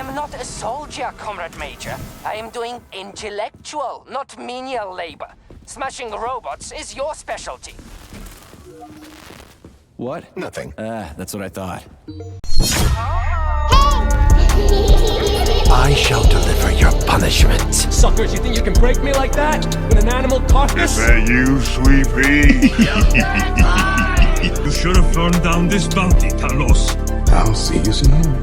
am not a soldier, Comrade Major. I am doing intellectual, not menial labor. Smashing robots is your specialty. What? Nothing. That's what I thought. I shall deliver your punishment. Suckers, you think you can break me like that? With an animal carcass? Is that you, Sweet Pea? You should have turned down this bounty, Talos. I'll see you soon.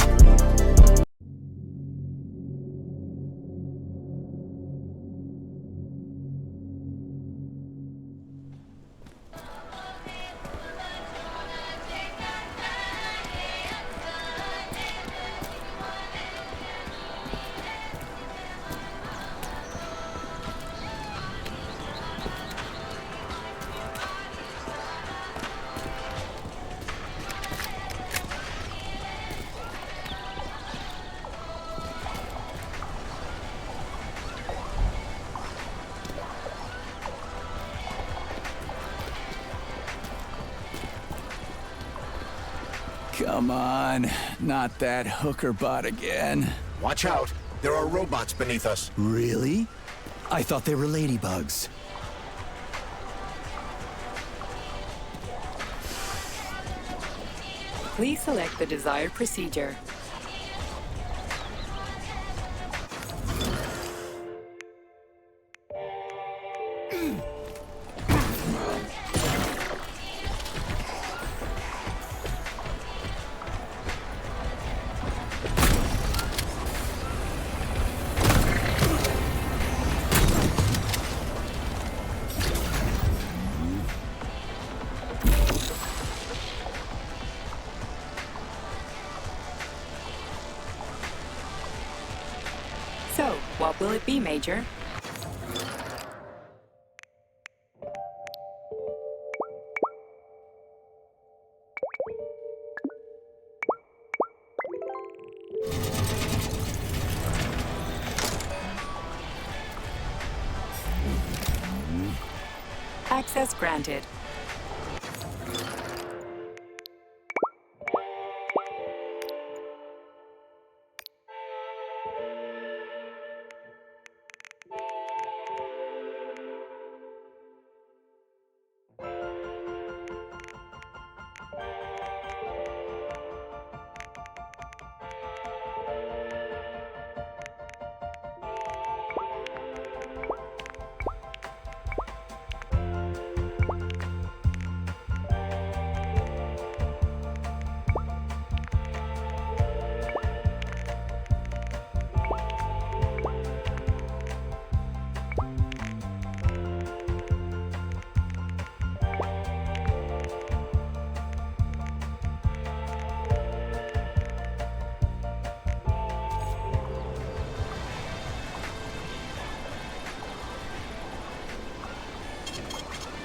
Come on, not that hooker bot again. Watch out. There are robots beneath us. Really? I thought they were ladybugs. Please select the desired procedure. So, what will it be, Major? Access granted.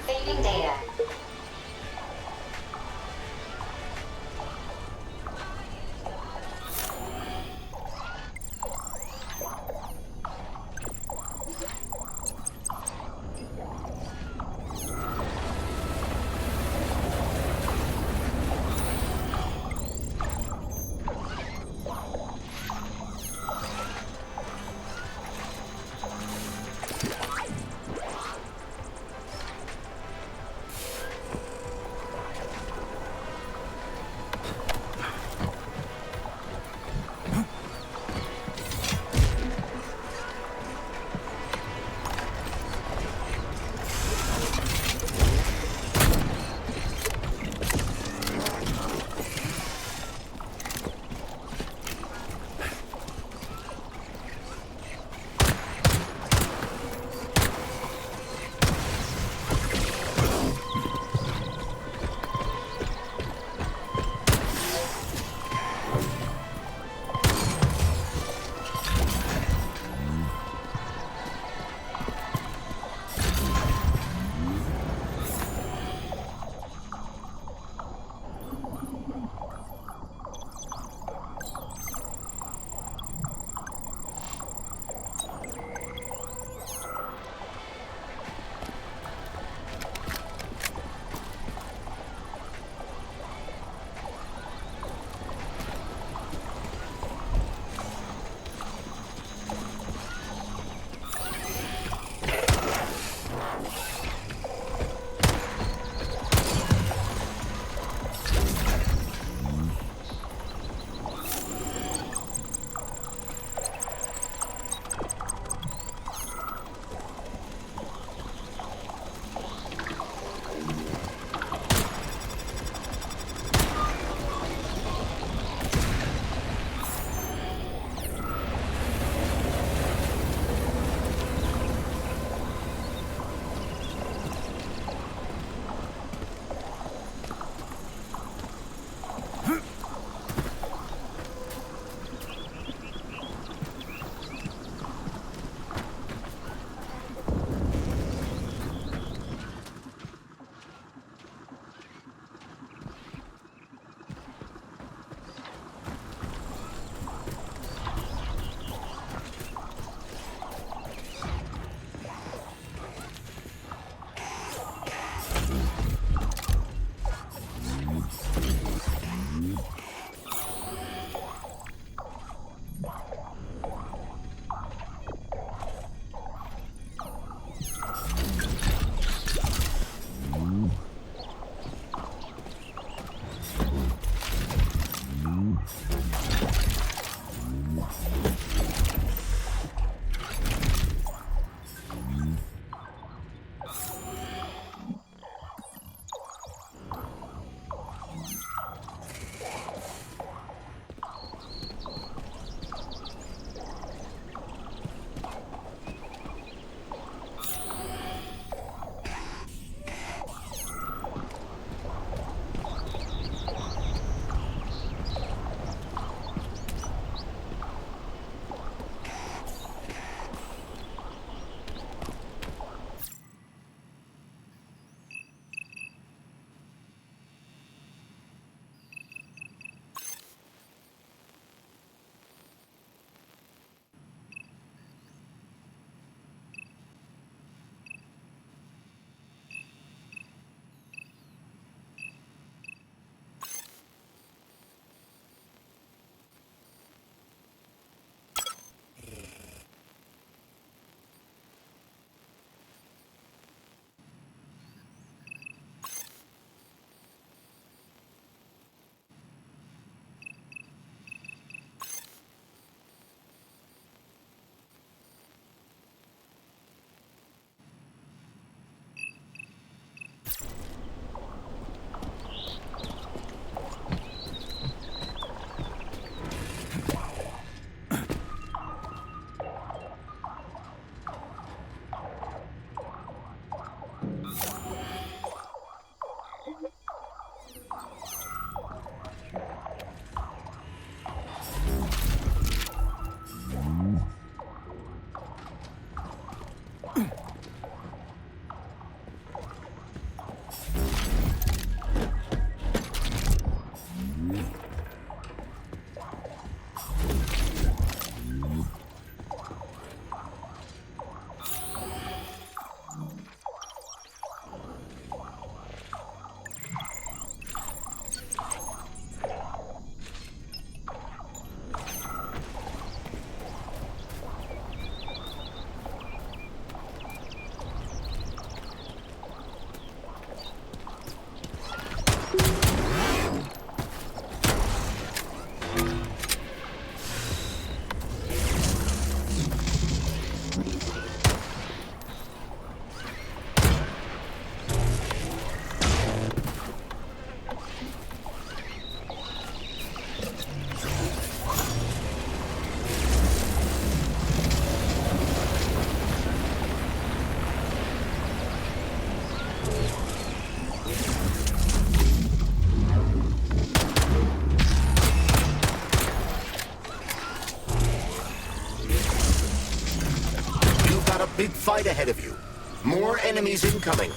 Saving data. fight ahead of you. More enemies incoming.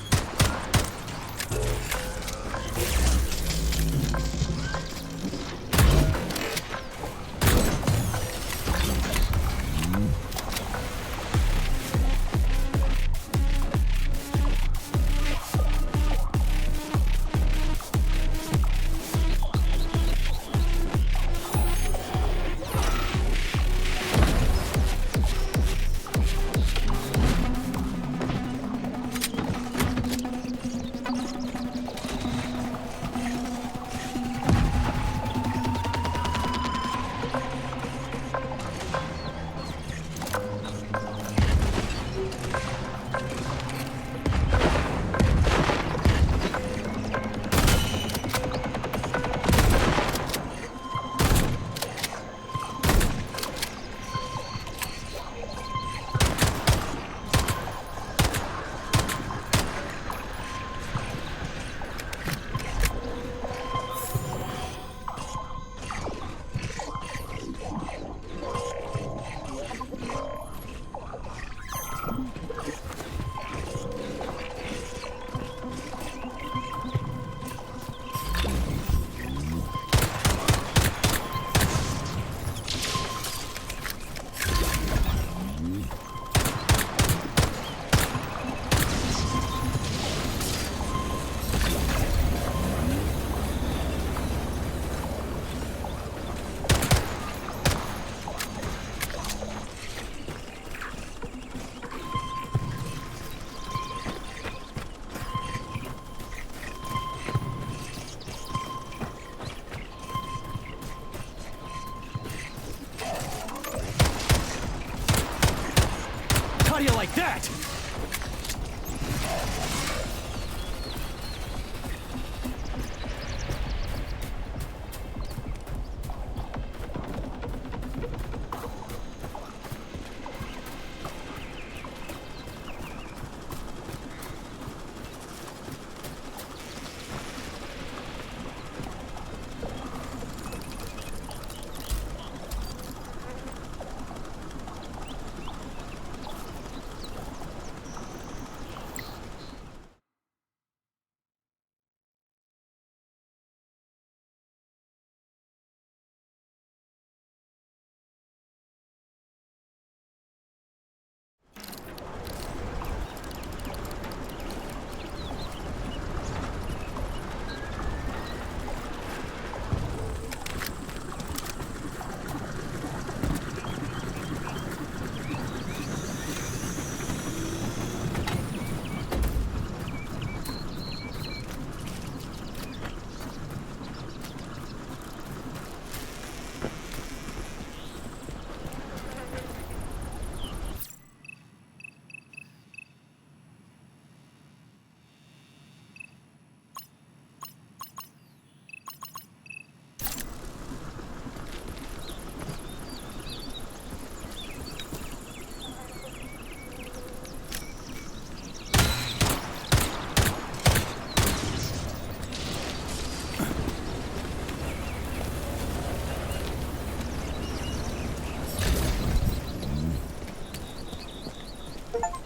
How do you like that?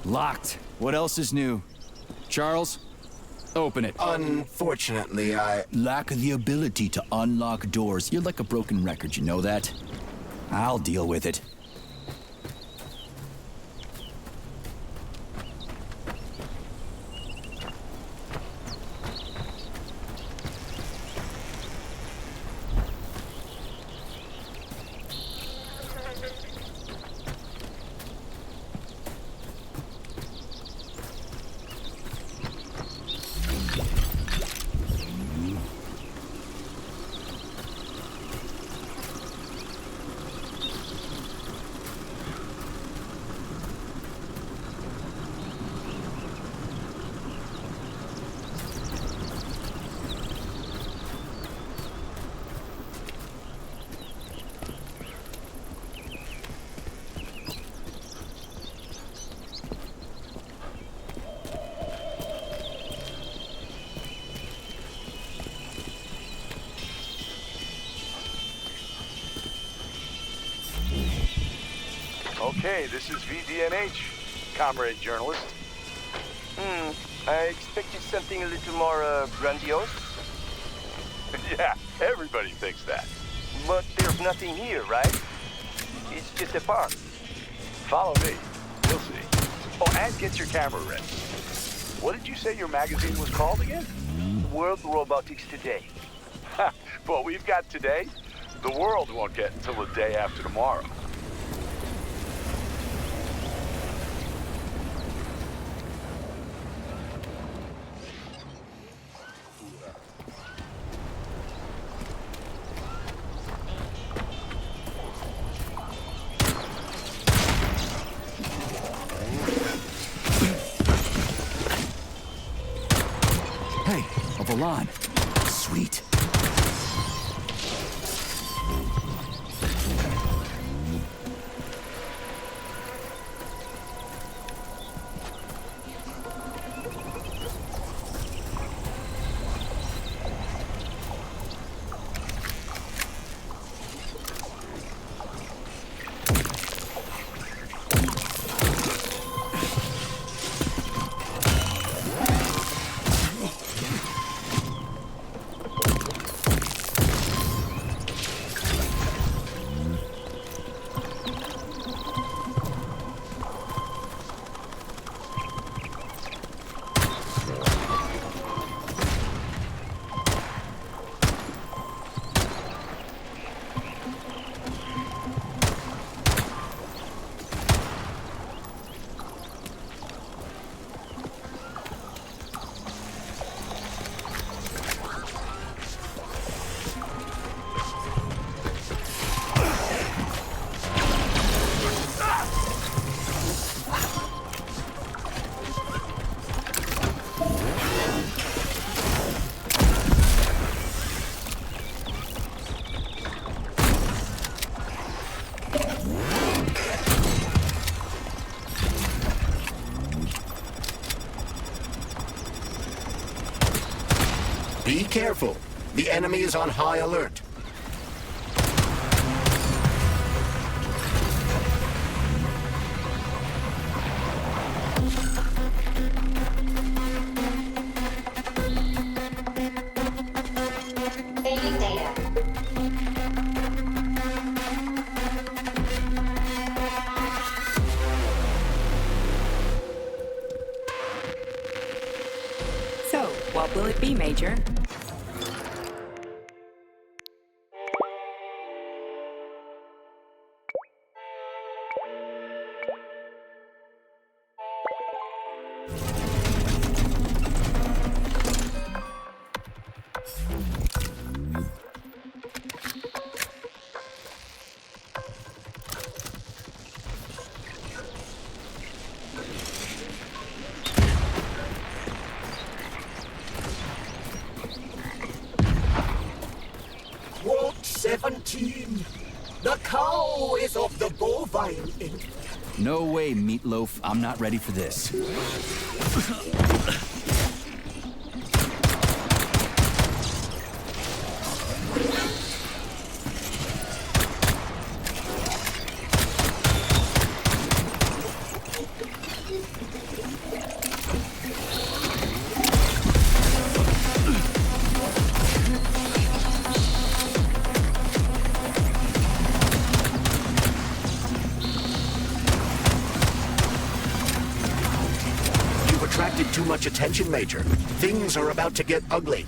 Locked. What else is new? Charles, open it. Unfortunately, I... Lack the ability to unlock doors. You're like a broken record, you know that? I'll deal with it. Okay, this is VDNH. comrade journalist. I expected something a little more grandiose. Yeah, everybody thinks that. But there's nothing here, right? It's just a park. Follow me. You'll see. Oh, and get your camera ready. What did you say your magazine was called again? World Robotics Today. Ha! Well, we've got today. The world won't get until the day after tomorrow. Hey, a Volan. Sweet. Be careful. The enemy is on high alert. Saving data. So, what will it be, Major? Quote 17. The cow is of the bovine ink. No way, Meatloaf. I'm not ready for this. You've attracted too much attention, Major. Things are about to get ugly.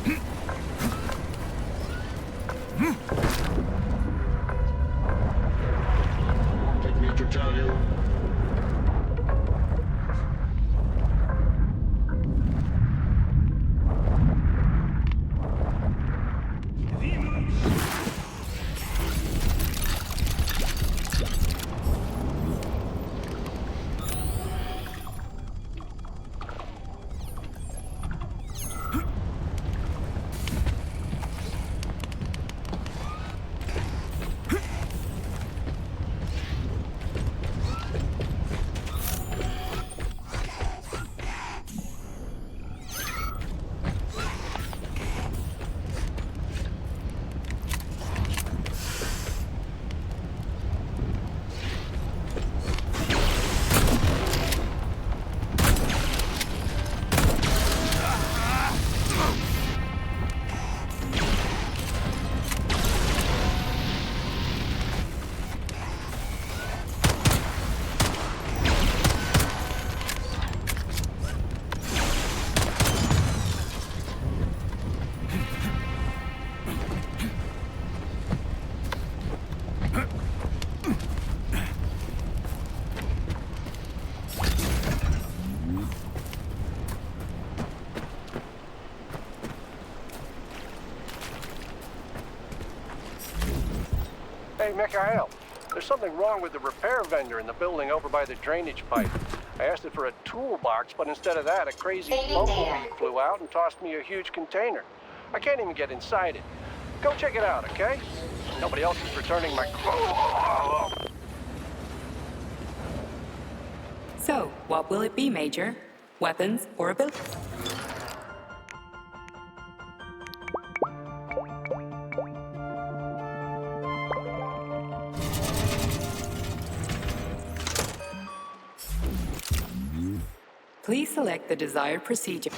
Take me to tell you. Hey, Mikhail, there's something wrong with the repair vendor in the building over by the drainage pipe. I asked it for a toolbox, but instead of that, a crazy bumblebee flew out and tossed me a huge container. I can't even get inside it. Go check it out, okay? Nobody else is returning my... So, what will it be, Major? Weapons or ability? Please select the desired procedure.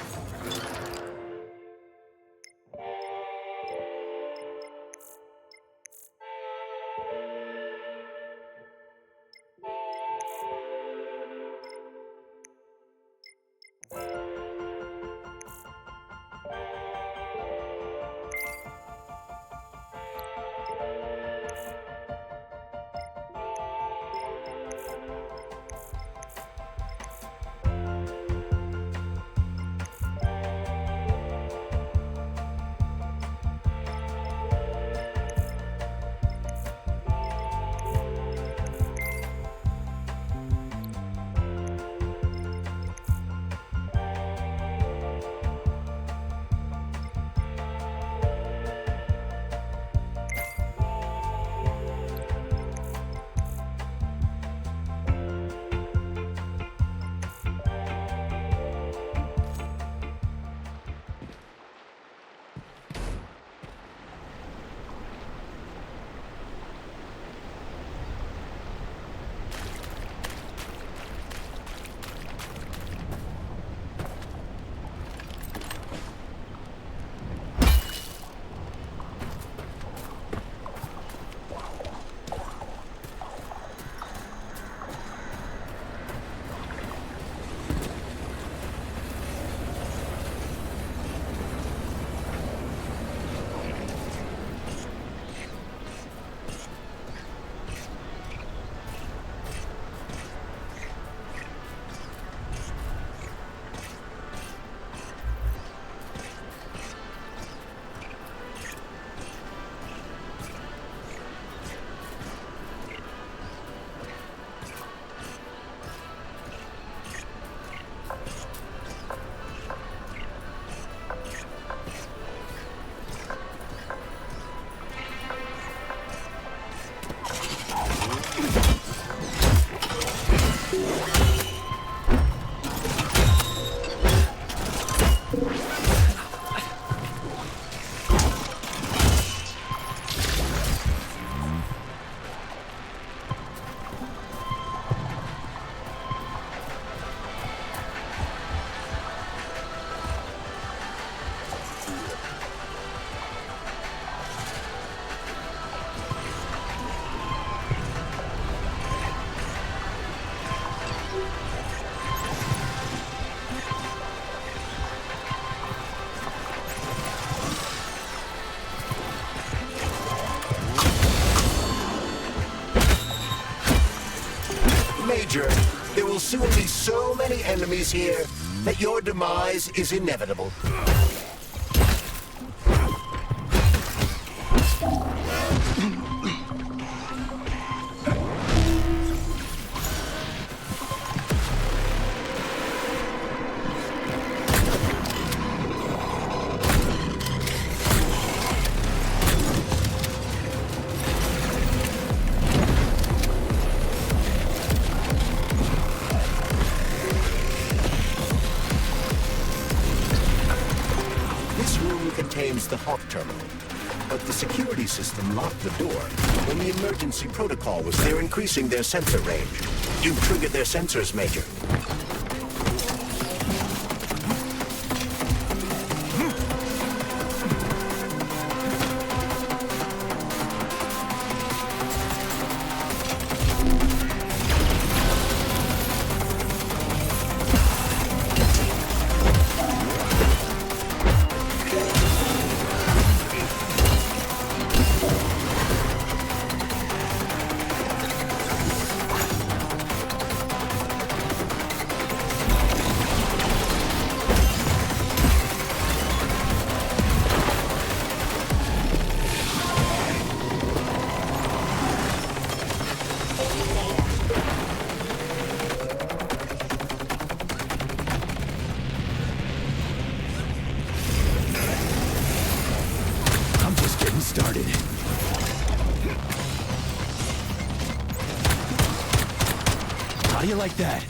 Major, there will soon be so many enemies here that your demise is inevitable. Contains the hop terminal, but the security system locked the door when the emergency protocol was there, increasing their sensor range. You triggered their sensors, Major. Started. How do you like that?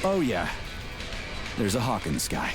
Oh yeah, there's a hawk in the sky.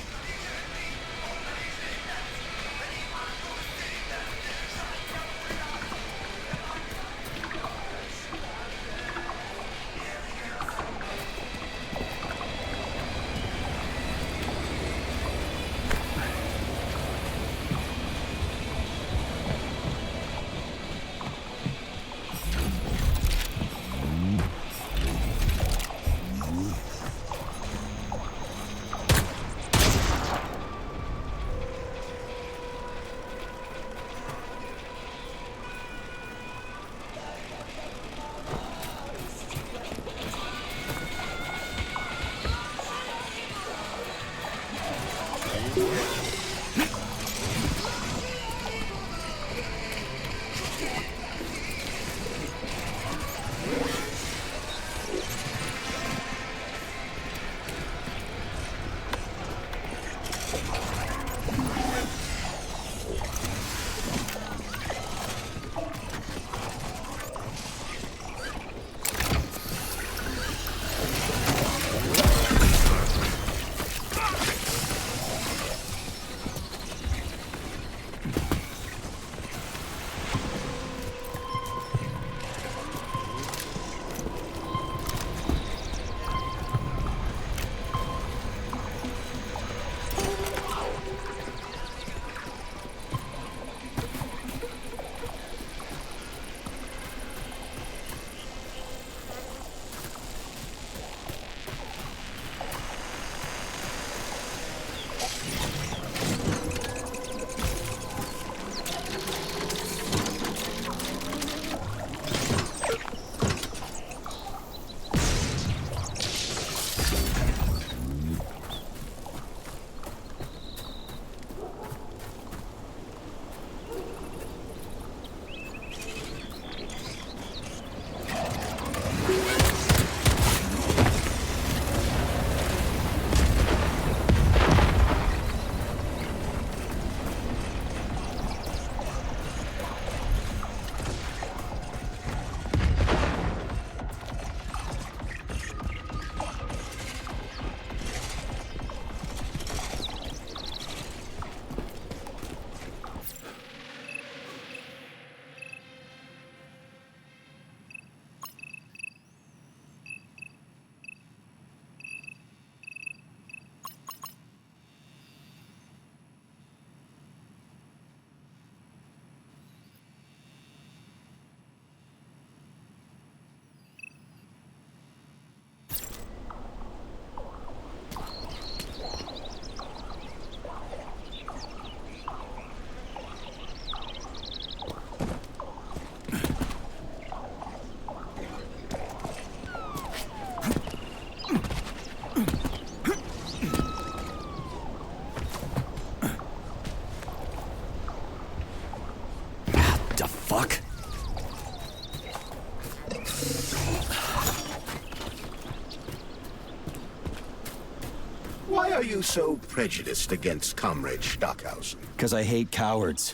Why are you so prejudiced against Comrade Stockhausen? Because I hate cowards.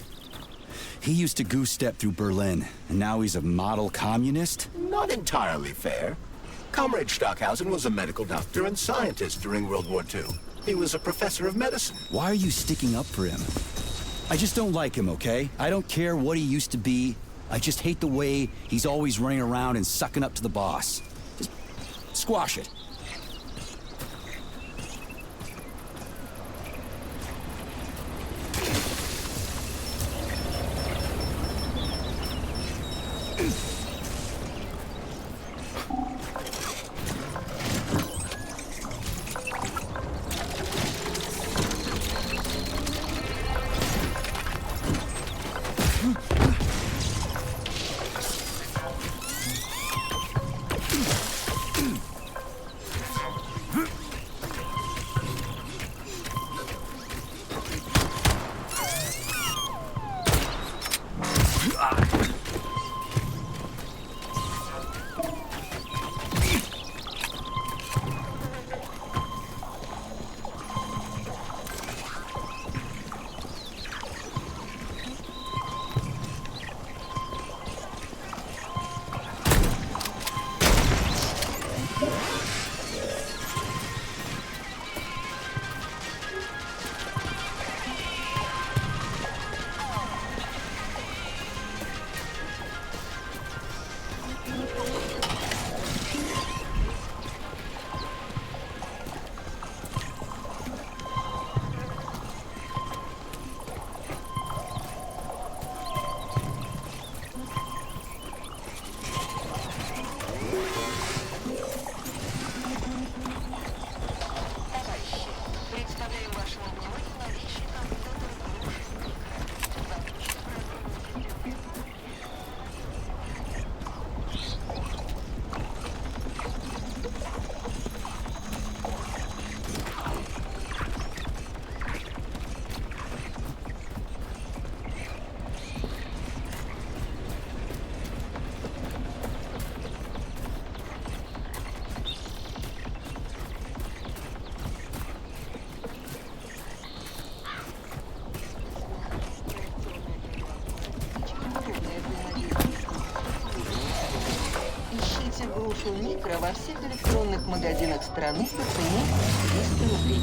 He used to goose step through Berlin, and now he's a model communist? Not entirely fair. Comrade Stockhausen was a medical doctor and scientist during World War II. He was a professor of medicine. Why are you sticking up for him? I just don't like him, okay? I don't care what he used to be. I just hate the way he's always running around and sucking up to the boss. Just squash it. Микро во всех электронных магазинах страны по цене 200 рублей.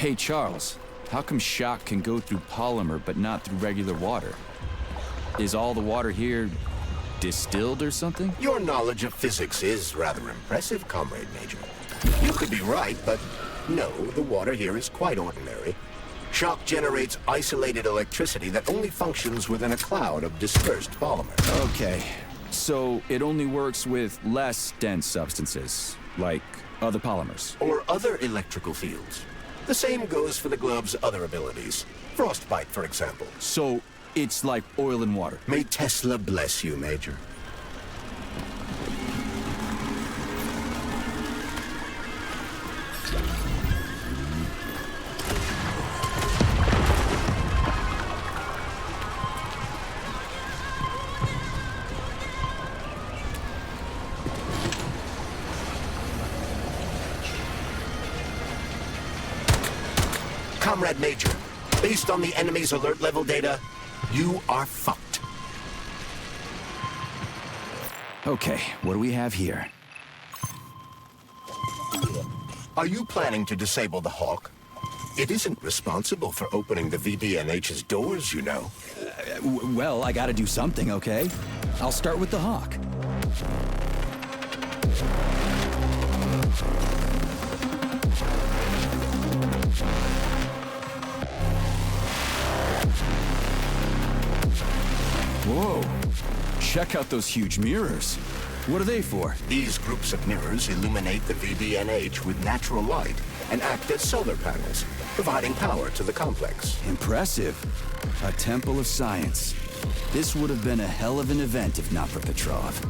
Hey, Charles, how come shock can go through polymer but not through regular water? Is all the water here distilled or something? Your knowledge of physics is rather impressive, Comrade Major. You could be right, but no, the water here is quite ordinary. Shock generates isolated electricity that only functions within a cloud of dispersed polymer. Okay, so it only works with less dense substances, like other polymers. Or other electrical fields. The same goes for the glove's other abilities. Frostbite, for example. So it's like oil and water. May Tesla bless you, Major. Comrade Major, based on the enemy's alert level data, you are fucked. Okay, what do we have here? Are you planning to disable the Hawk? It isn't responsible for opening the VDNH's doors, you know. Well, I gotta do something, okay? I'll start with the Hawk. Whoa, check out those huge mirrors. What are they for? These groups of mirrors illuminate the VDNH with natural light and act as solar panels, providing power to the complex. Impressive. A temple of science. This would have been a hell of an event if not for Petrov.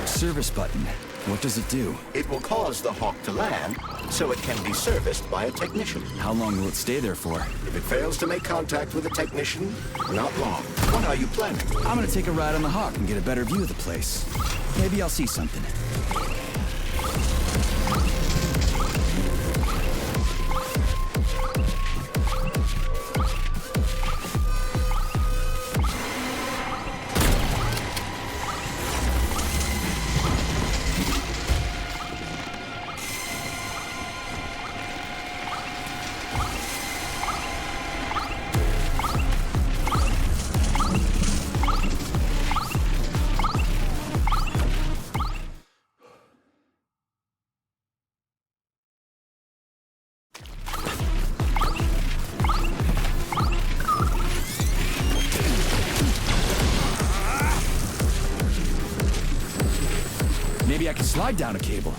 Service button. What does it do? It will cause the Hawk to land, so it can be serviced by a technician. How long will it stay there for? If it fails to make contact with a technician, not long. What are you planning? I'm gonna take a ride on the Hawk and get a better view of the place. Maybe I'll see something. Maybe I can slide down a cable.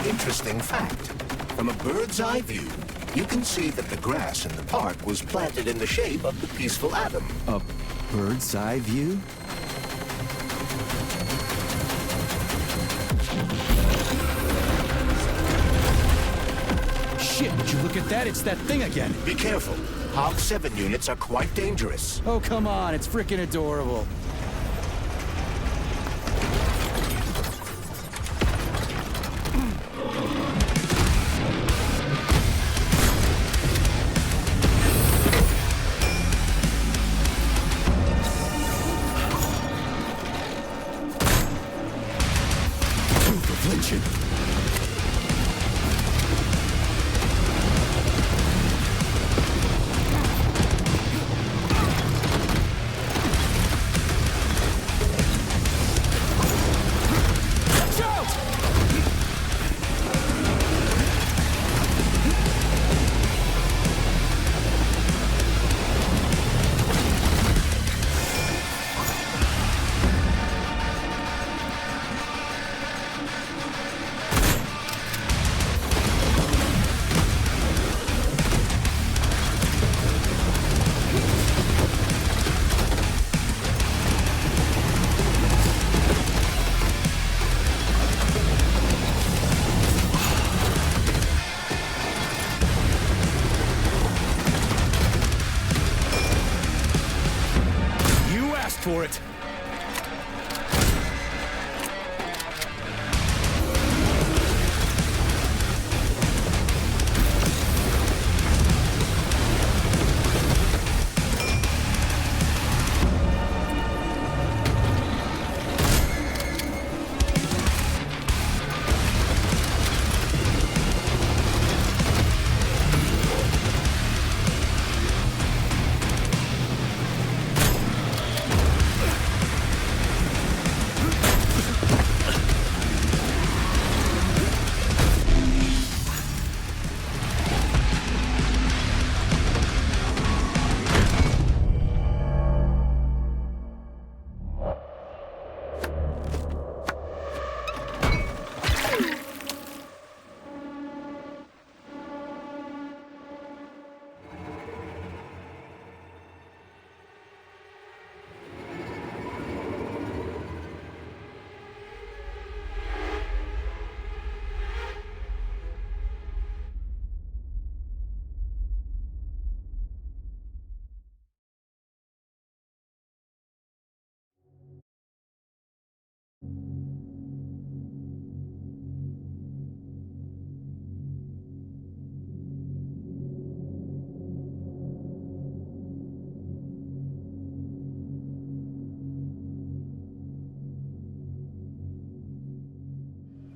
Interesting fact. From a bird's eye view, you can see that the grass in the park was planted in the shape of the peaceful atom. A bird's eye view? look at that? It's that thing again. Be careful. Hog 7 units are quite dangerous. Oh, come on. It's freaking adorable. Flinching. For it.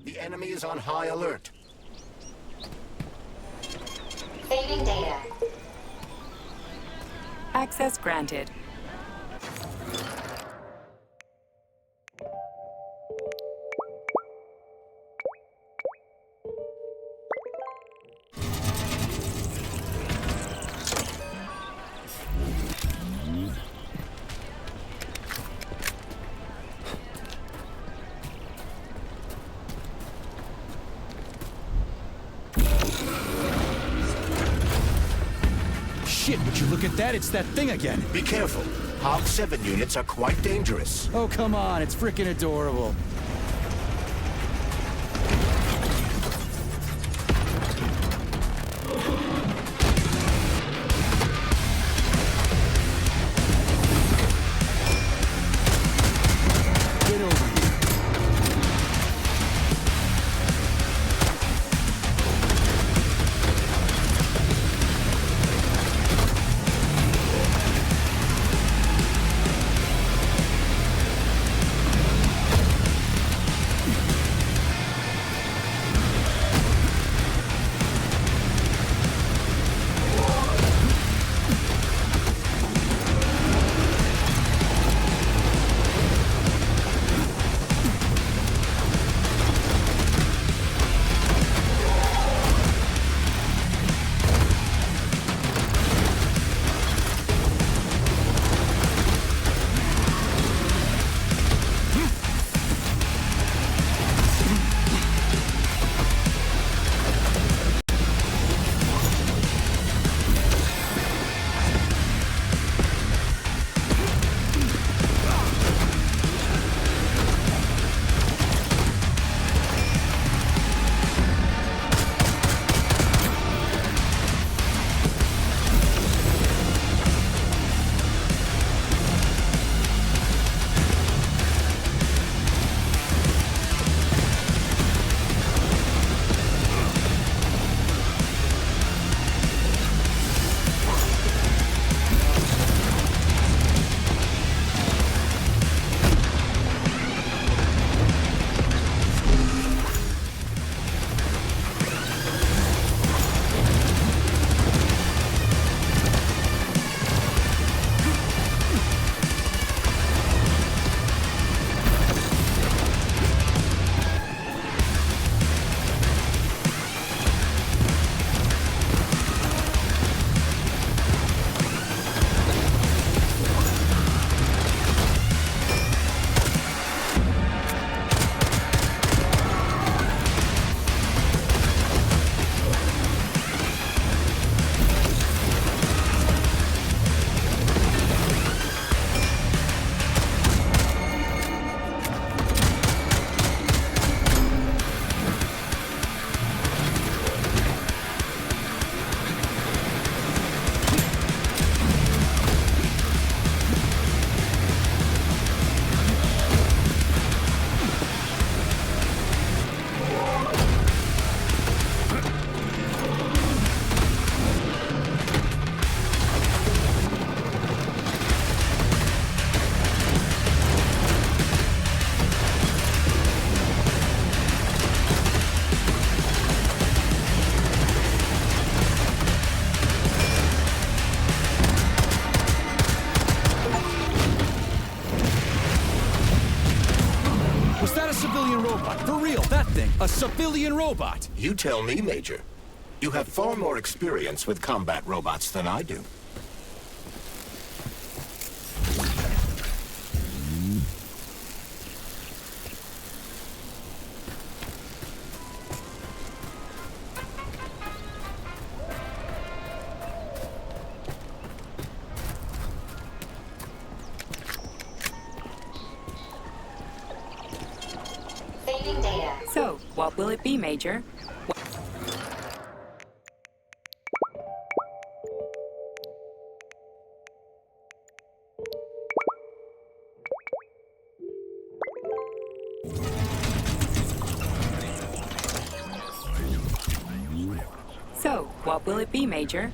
The enemy is on high alert. Saving data. Access granted. Shit, would you look at that? It's that thing again. Be careful. Hog 7 units are quite dangerous. Oh, come on. It's freaking adorable. Get over here. For real, that thing, a civilian robot. You tell me, Major. You have far more experience with combat robots than I do. Saving data. So, what will it be, Major? So, what will it be, Major?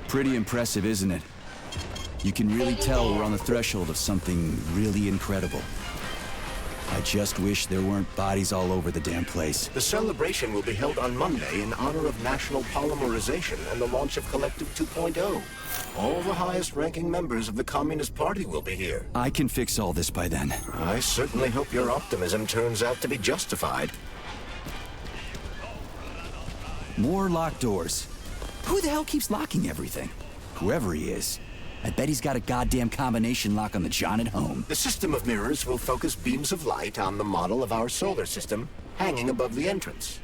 Pretty impressive, isn't it? You can really tell we're on the threshold of something really incredible. I just wish there weren't bodies all over the damn place. The celebration will be held on Monday in honor of National Polymerization and the launch of Collective 2.0. All the highest-ranking members of the Communist Party will be here. I can fix all this by then. I certainly hope your optimism turns out to be justified. More locked doors. Who the hell keeps locking everything? Whoever he is. I bet he's got a goddamn combination lock on the John at home. The system of mirrors will focus beams of light on the model of our solar system hanging above the entrance.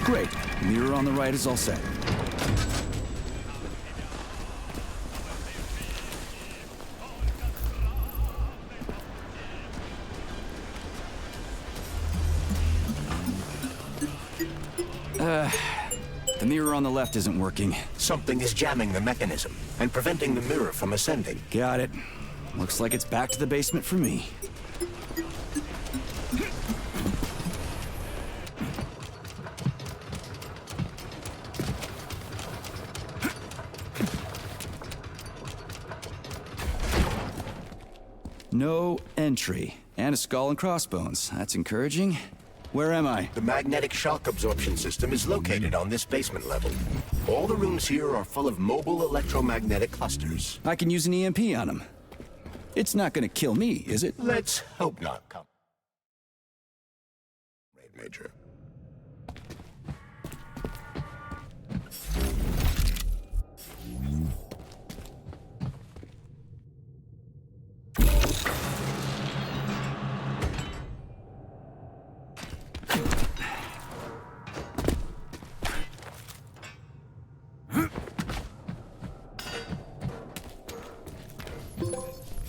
Great. Mirror on the right is all set. The mirror on the left isn't working. Something is jamming the mechanism and preventing the mirror from ascending. Got it. Looks like it's back to the basement for me. No entry. And a skull and crossbones. That's encouraging. Where am I? The magnetic shock absorption system is located on this basement level. All the rooms here are full of mobile electromagnetic clusters. I can use an EMP on them. It's not gonna kill me, is it? Let's hope not, Major.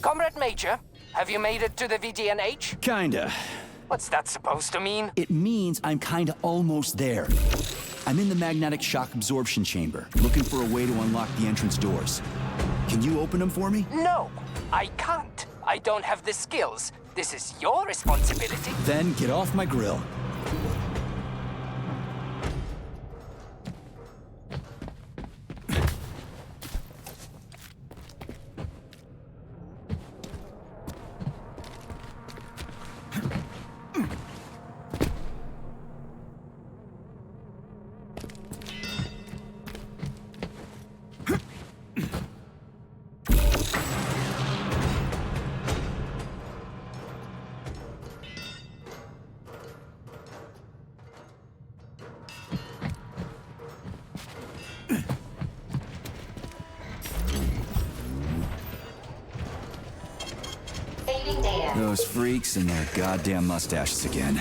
Comrade Major, have you made it to the VDNH? Kinda. What's that supposed to mean? It means I'm kinda almost there. I'm in the magnetic shock absorption chamber, looking for a way to unlock the entrance doors. Can you open them for me? No, I can't. I don't have the skills. This is your responsibility. Then get off my grill. Saving data. Those freaks and their goddamn mustaches again.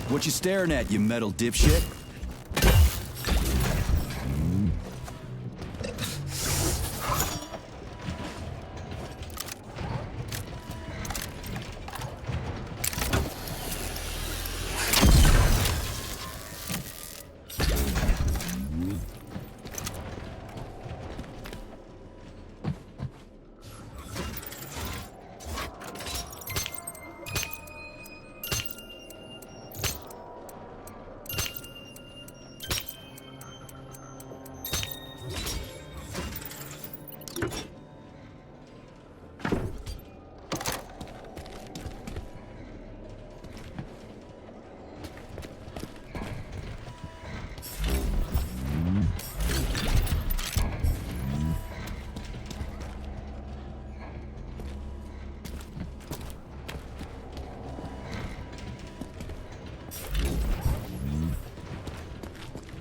What you staring at, you metal dipshit?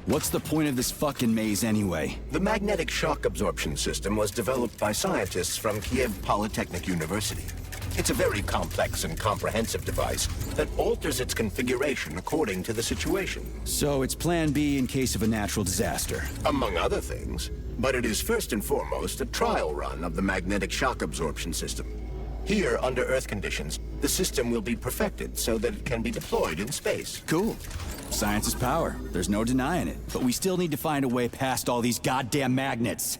What's the point of this fucking maze anyway? The magnetic shock absorption system was developed by scientists from Kiev Polytechnic University. It's a very complex and comprehensive device that alters its configuration according to the situation. So it's plan B in case of a natural disaster. Among other things. But it is first and foremost a trial run of the magnetic shock absorption system. Here, under Earth conditions, the system will be perfected so that it can be deployed in space. Cool. Science is power. There's no denying it. But we still need to find a way past all these goddamn magnets.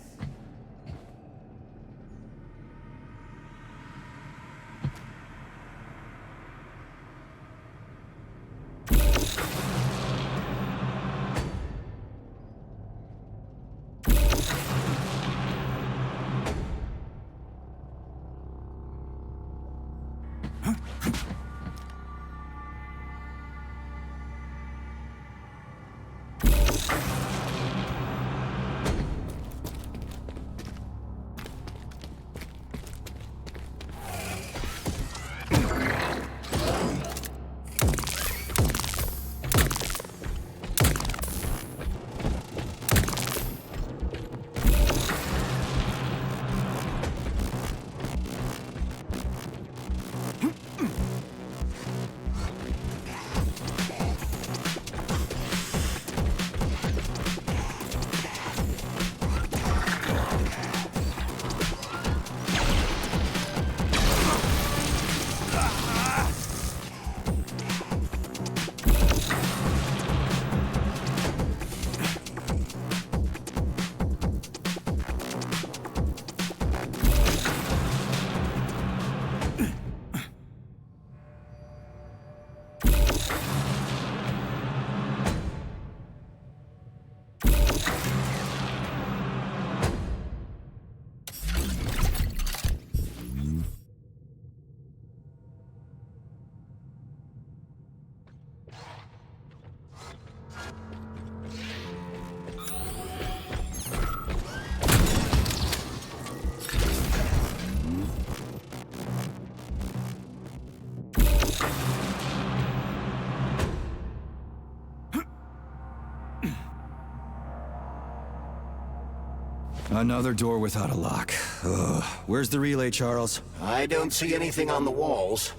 Another door without a lock. Ugh. Where's the relay, Charles? I don't see anything on the walls.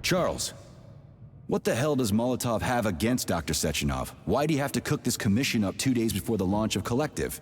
Charles, what the hell does Molotov have against Dr. Sechenov? Why'd he have to cook this commission up 2 days before the launch of Collective?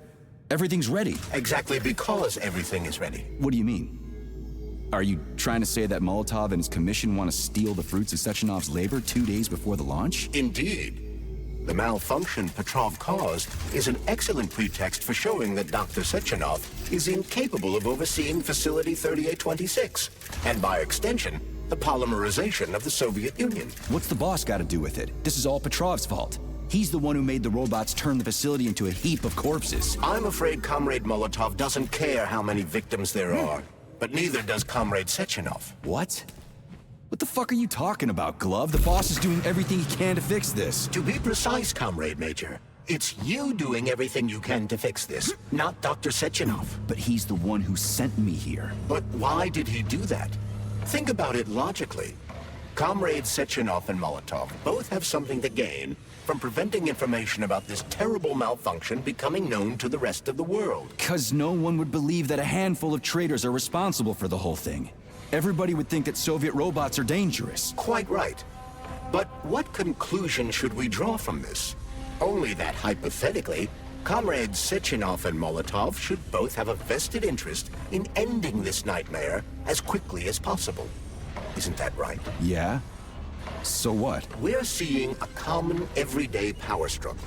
Everything's ready. Exactly because everything is ready. What do you mean? Are you trying to say that Molotov and his commission want to steal the fruits of Sechenov's labor 2 days before the launch? Indeed. The malfunction Petrov caused is an excellent pretext for showing that Dr. Sechenov is incapable of overseeing Facility 3826, and by extension, the polymerization of the Soviet Union. What's the boss got to do with it? This is all Petrov's fault. He's the one who made the robots turn the facility into a heap of corpses. I'm afraid Comrade Molotov doesn't care how many victims there are, but neither does Comrade Sechenov. What? What the fuck are you talking about, Glove? The boss is doing everything he can to fix this. To be precise, Comrade Major, It's you doing everything you can to fix this, not Dr. Sechenov. But he's the one who sent me here. But why did he do that? Think about it logically. Comrades Sechenov and Molotov both have something to gain from preventing information about this terrible malfunction becoming known to the rest of the world. Because no one would believe that a handful of traitors are responsible for the whole thing. Everybody would think that Soviet robots are dangerous. Quite right. But what conclusion should we draw from this? Only that, hypothetically, Comrades Sechenov and Molotov should both have a vested interest in ending this nightmare as quickly as possible. Isn't that right? Yeah? So what? We're seeing a common, everyday power struggle.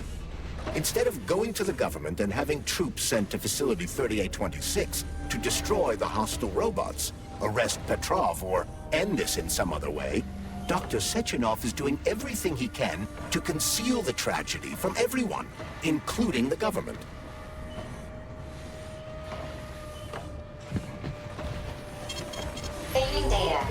Instead of going to the government and having troops sent to Facility 3826 to destroy the hostile robots, arrest Petrov, or end this in some other way, Dr. Sechenov is doing everything he can to conceal the tragedy from everyone, including the government. Fading data.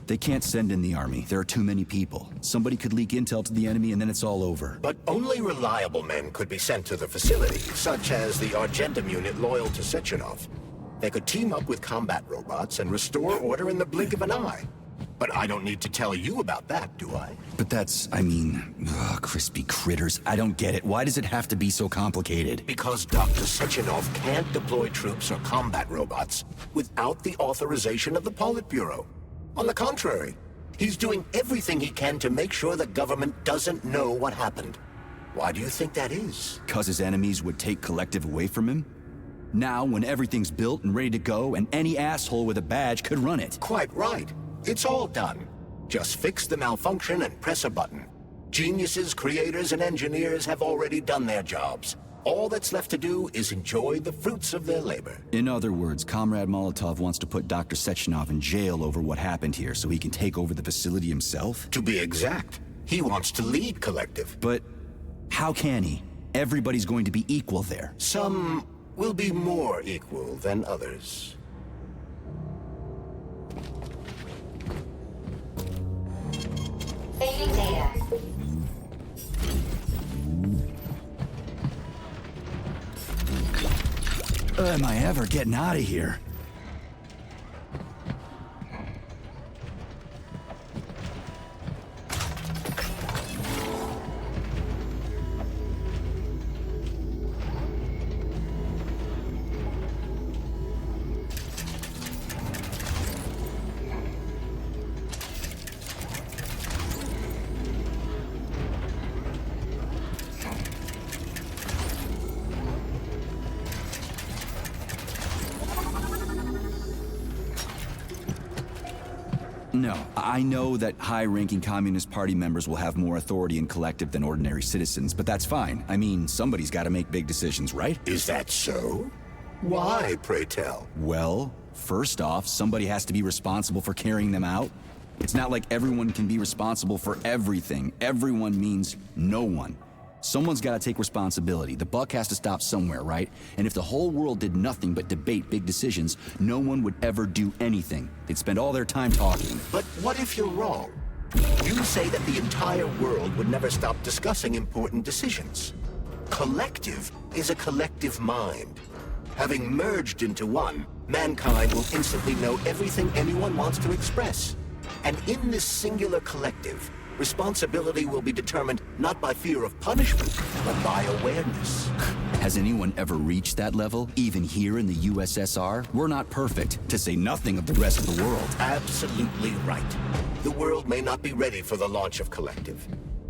They can't send in the army. There are too many people. Somebody could leak intel to the enemy and then it's all over. But only reliable men could be sent to the facility, such as the Argentum unit loyal to Sechenov. They could team up with combat robots and restore order in the blink of an eye. But I don't need to tell you about that, do I? But that's, crispy critters. I don't get it. Why does it have to be so complicated? Because Dr. Sechenov can't deploy troops or combat robots without the authorization of the Politburo. On the contrary, he's doing everything he can to make sure the government doesn't know what happened. Why do you think that is? Because his enemies would take Collective away from him? Now, when everything's built and ready to go, and any asshole with a badge could run it. Quite right. It's all done. Just fix the malfunction and press a button. Geniuses, creators, and engineers have already done their jobs. All that's left to do is enjoy the fruits of their labor. In other words, Comrade Molotov wants to put Dr. Sechenov in jail over what happened here so he can take over the facility himself? To be exact, he wants to lead Collective. But how can he? Everybody's going to be equal there. Some will be more equal than others. Fading data. Am I ever getting out of here? No, I know that high-ranking Communist Party members will have more authority in Collective than ordinary citizens, but that's fine. I mean, somebody's got to make big decisions, right? Is that so? Why, pray tell? Well, first off, somebody has to be responsible for carrying them out. It's not like everyone can be responsible for everything. Everyone means no one. Someone's got to take responsibility. The buck has to stop somewhere, right? And if the whole world did nothing but debate big decisions, no one would ever do anything. They'd spend all their time talking. But what if you're wrong? You say that the entire world would never stop discussing important decisions. Collective is a collective mind. Having merged into one, mankind will instantly know everything anyone wants to express. And in this singular collective, responsibility will be determined not by fear of punishment, but by awareness. Has anyone ever reached that level, even here in the USSR? We're not perfect, to say nothing of the rest of the world. Absolutely right. The world may not be ready for the launch of Collective.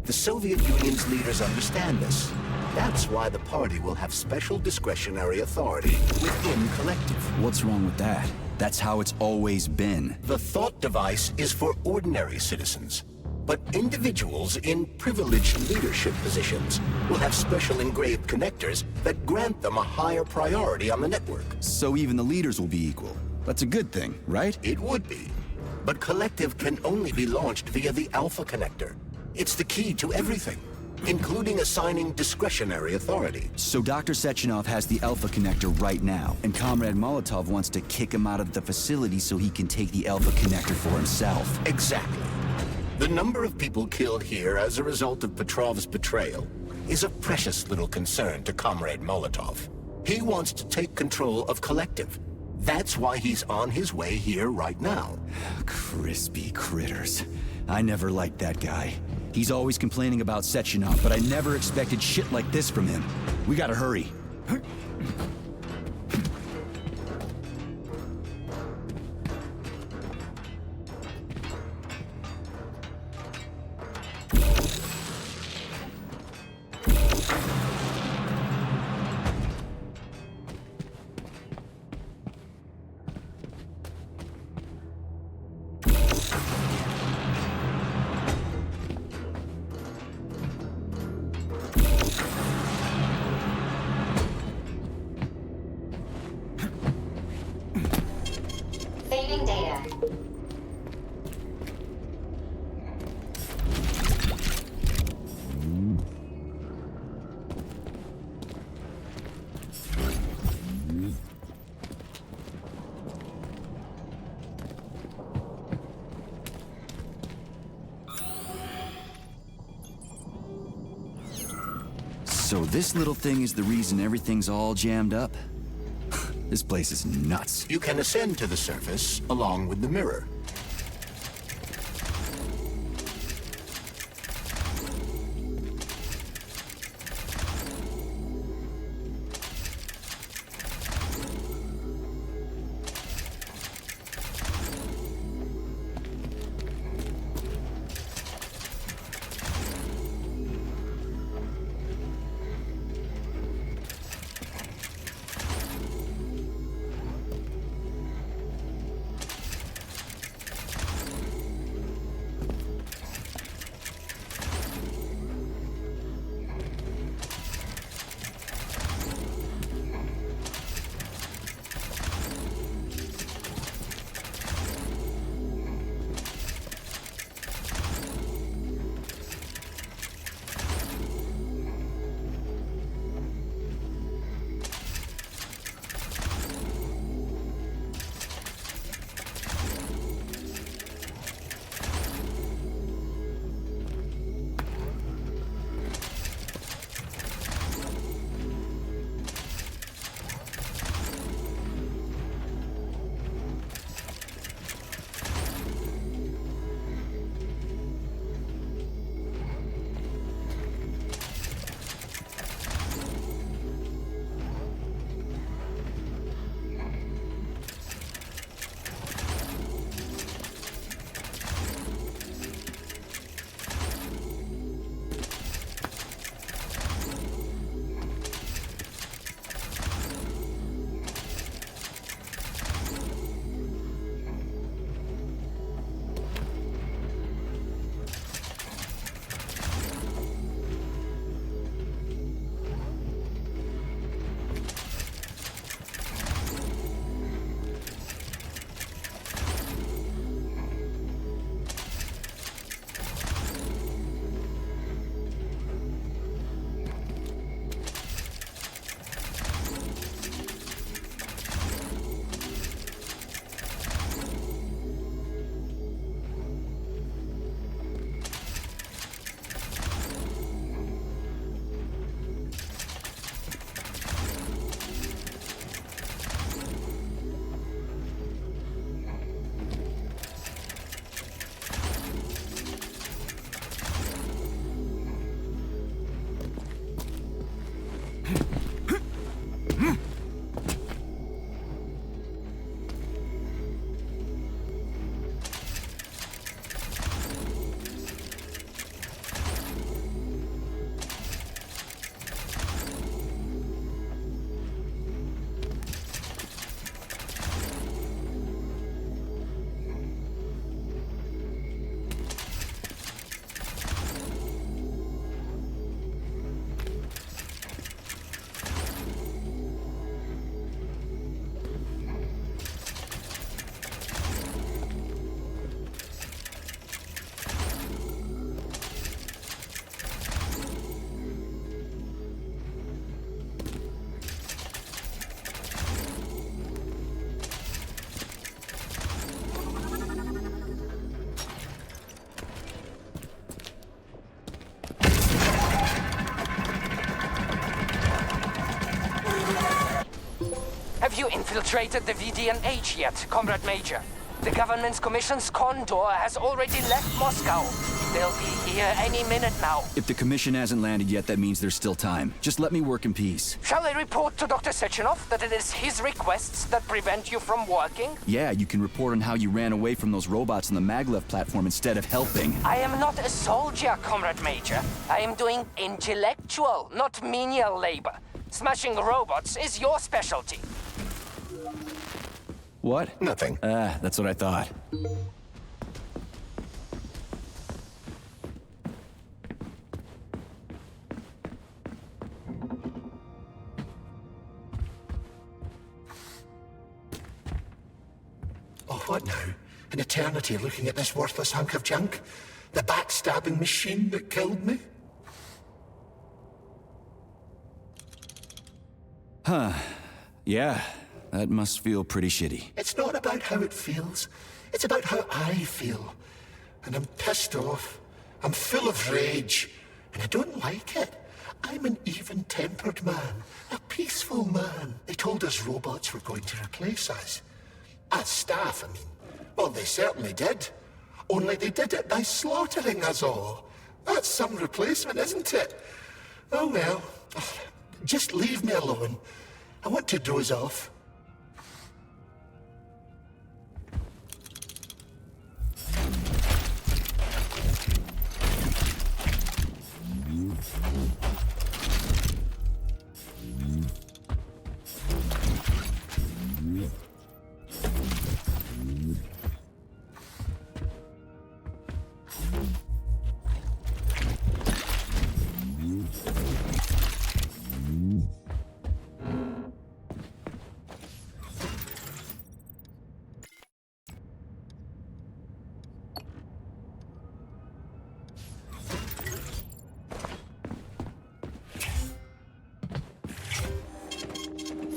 The Soviet Union's leaders understand this. That's why the party will have special discretionary authority within Collective. What's wrong with that? That's how it's always been. The thought device is for ordinary citizens. But individuals in privileged leadership positions will have special engraved connectors that grant them a higher priority on the network. So even the leaders will be equal. That's a good thing, right? It would be. But Collective can only be launched via the Alpha connector. It's the key to everything, including assigning discretionary authority. So Dr. Sechenov has the Alpha connector right now, and Comrade Molotov wants to kick him out of the facility so he can take the Alpha connector for himself. Exactly. The number of people killed here as a result of Petrov's betrayal is a precious little concern to Comrade Molotov. He wants to take control of Collective. That's why he's on his way here right now. Crispy critters. I never liked that guy. He's always complaining about Sechenov, but I never expected shit like this from him. We gotta hurry. Saving data. So this little thing is the reason everything's all jammed up? This place is nuts. You can ascend to the surface along with the mirror. Have you infiltrated the VDNH yet, Comrade Major? The government's commission's condor has already left Moscow. They'll be here any minute now. If the commission hasn't landed yet, that means there's still time. Just let me work in peace. Shall I report to Dr. Sechenov that it is his requests that prevent you from working? Yeah, you can report on how you ran away from those robots on the maglev platform instead of helping. I am not a soldier, Comrade Major. I am doing intellectual, not menial labor. Smashing robots is your specialty. What? Nothing. That's what I thought. Oh, what now? An eternity looking at this worthless hunk of junk? The backstabbing machine that killed me? Huh. Yeah, that must feel pretty shitty. It's not about how it feels. It's about how I feel. And I'm pissed off. I'm full of rage. And I don't like it. I'm an even-tempered man. A peaceful man. They told us robots were going to replace us. As staff, I mean. Well, they certainly did. Only they did it by slaughtering us all. That's some replacement, isn't it? Oh well. Just leave me alone. I want to doze off.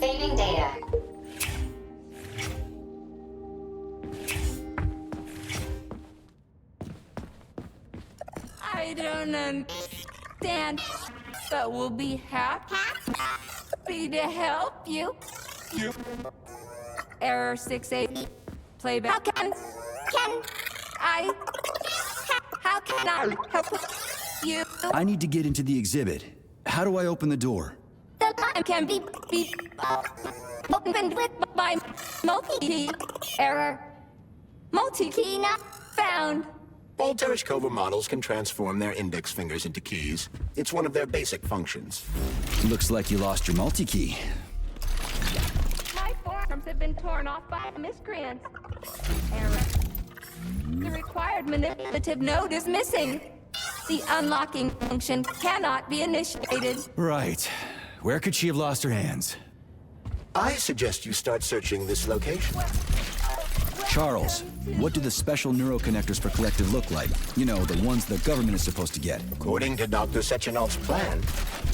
Saving data. I don't understand, but we'll be happy to help you. Error 68. Playback. How can I help you? I need to get into the exhibit. How do I open the door? The line can be opened with my multi-key. Error. Multi-key not found. All Tereshkova models can transform their index fingers into keys. It's one of their basic functions. Looks like you lost your multi-key. My forearms have been torn off by miscreants. Error. The required manipulative node is missing. The unlocking function cannot be initiated. Right. Where could she have lost her hands? I suggest you start searching this location. Charles, what do the special neuroconnectors for Collective look like? You know, the ones the government is supposed to get. According to Dr. Sechenov's plan,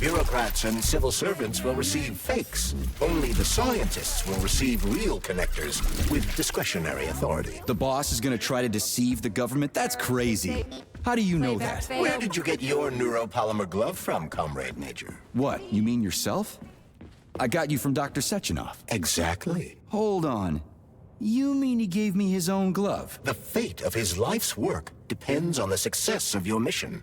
bureaucrats and civil servants will receive fakes. Only the scientists will receive real connectors with discretionary authority. The boss is gonna try to deceive the government? That's crazy. How do you know that? Where did you get your neuropolymer glove from, Comrade Major? What, you mean yourself? I got you from Dr. Sechenov. Exactly. Hold on. You mean he gave me his own glove? The fate of his life's work depends on the success of your mission.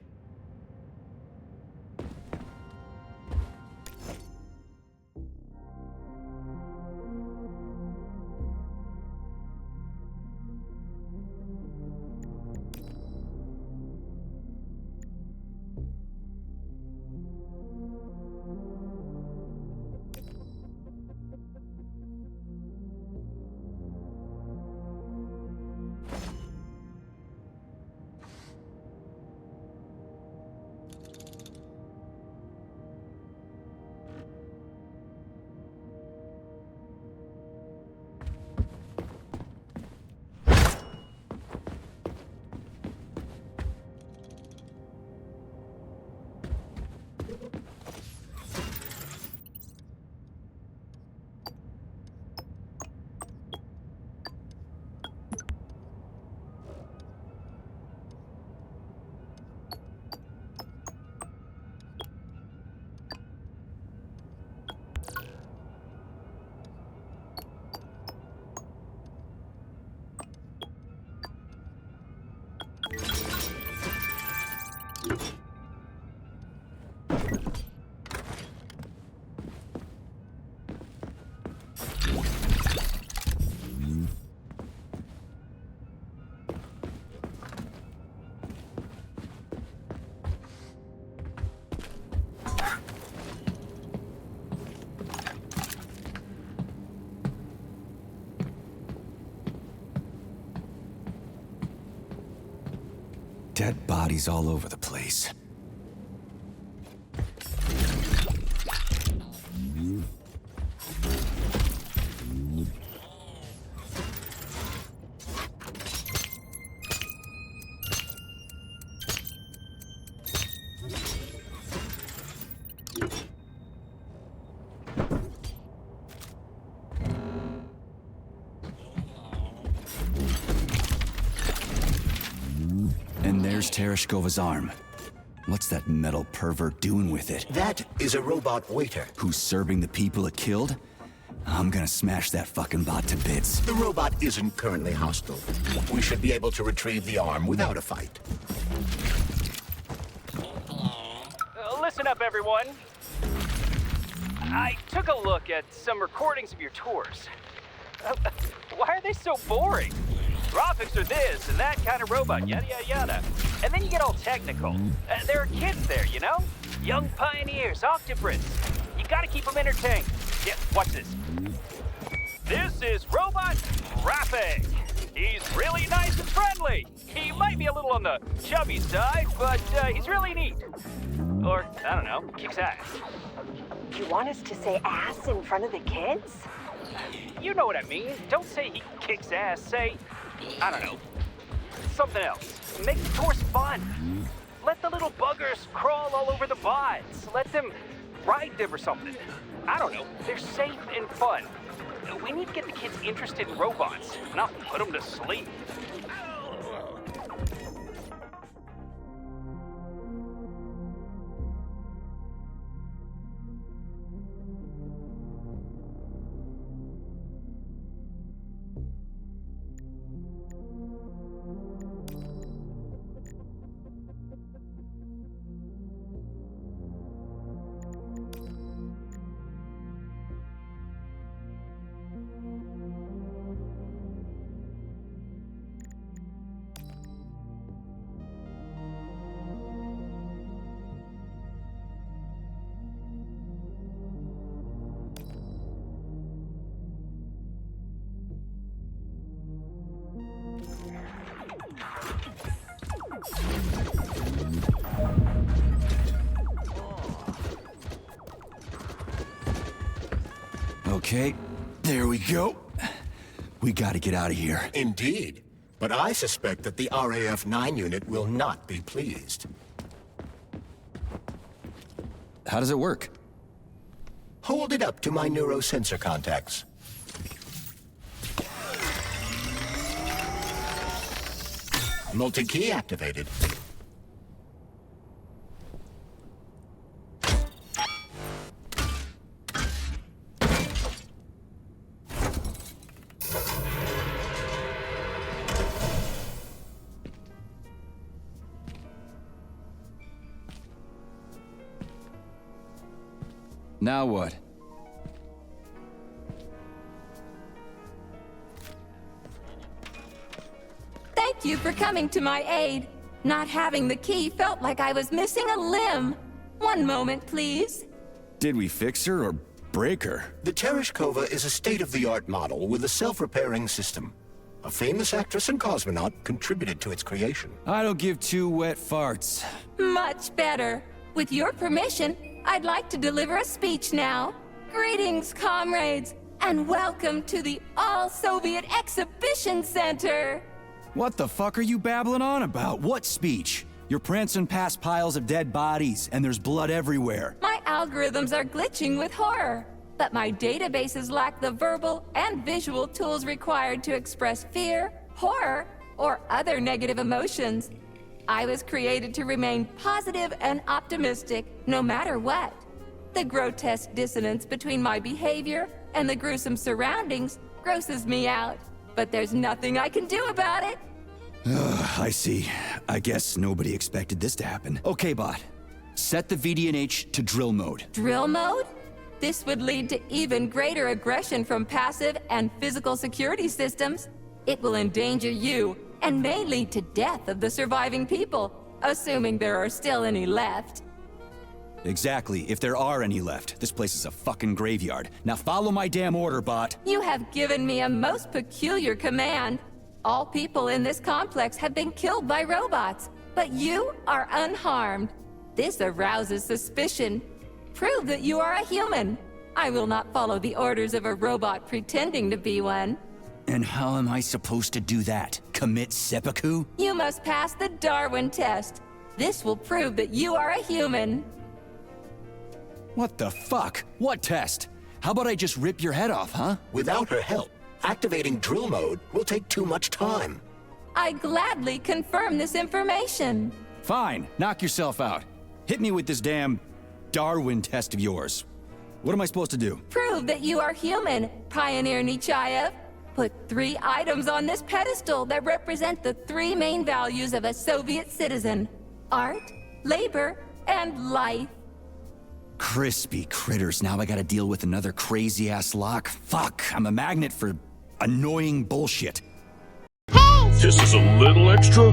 Dead bodies all over the place. And there's Tereshkova's arm. What's that metal pervert doing with it? That is a robot waiter. Who's serving the people it killed? I'm gonna smash that fucking bot to bits. The robot isn't currently hostile. We should be able to retrieve the arm without a fight. Listen up, everyone. I took a look at some recordings of your tours. Why are they so boring? Graphics are this and that kind of robot, yada yada yada. And then you get all technical. There are kids there, you know? Young pioneers, octobrits. You gotta keep them entertained. Yeah, watch this. This is Robot Graphic. He's really nice and friendly. He might be a little on the chubby side, but he's really neat. Or, I don't know, kicks ass. You want us to say ass in front of the kids? You know what I mean. Don't say he kicks ass. Say, I don't know, something else. Make the tours fun. Let the little buggers crawl all over the bots. Let them ride them or something. I don't know. They're safe and fun. We need to get the kids interested in robots, not put them to sleep. Okay, there we go. We gotta get out of here. Indeed. But I suspect that the RAF-9 unit will not be pleased. How does it work? Hold it up to my neurosensor contacts. Multi-key activated. Now what? Thank you for coming to my aid. Not having the key felt like I was missing a limb. One moment, please. Did we fix her or break her? The Tereshkova is a state-of-the-art model with a self-repairing system. A famous actress and cosmonaut contributed to its creation. I don't give two wet farts. Much better. With your permission, I'd like to deliver a speech now. Greetings, comrades, and welcome to the All-Soviet Exhibition Center. What the fuck are you babbling on about? What speech? You're prancing past piles of dead bodies, and there's blood everywhere. My algorithms are glitching with horror, but my databases lack the verbal and visual tools required to express fear, horror, or other negative emotions. I was created to remain positive and optimistic, no matter what. The grotesque dissonance between my behavior and the gruesome surroundings grosses me out, but there's nothing I can do about it. I see. I guess nobody expected this to happen. Okay, bot. Set the VDNH to drill mode. Drill mode? This would lead to even greater aggression from passive and physical security systems. It will endanger you and may lead to death of the surviving people, assuming there are still any left. Exactly, if there are any left. This place is a fucking graveyard. Now follow my damn order, bot. You have given me a most peculiar command. All people in this complex have been killed by robots. But you are unharmed. This arouses suspicion. Prove that you are a human. I will not follow the orders of a robot pretending to be one. And how am I supposed to do that? Commit seppuku? You must pass the Darwin test. This will prove that you are a human. What the fuck? What test? How about I just rip your head off, huh? Without her help, activating drill mode will take too much time. I gladly confirm this information. Fine, knock yourself out. Hit me with this damn Darwin test of yours. What am I supposed to do? Prove that you are human, Pioneer Nechayev. Put 3 items on this pedestal that represent the 3 main values of a Soviet citizen: art, labor, and life. Crispy critters, now I gotta deal with another crazy-ass lock. Fuck, I'm a magnet for annoying bullshit. This is a little extra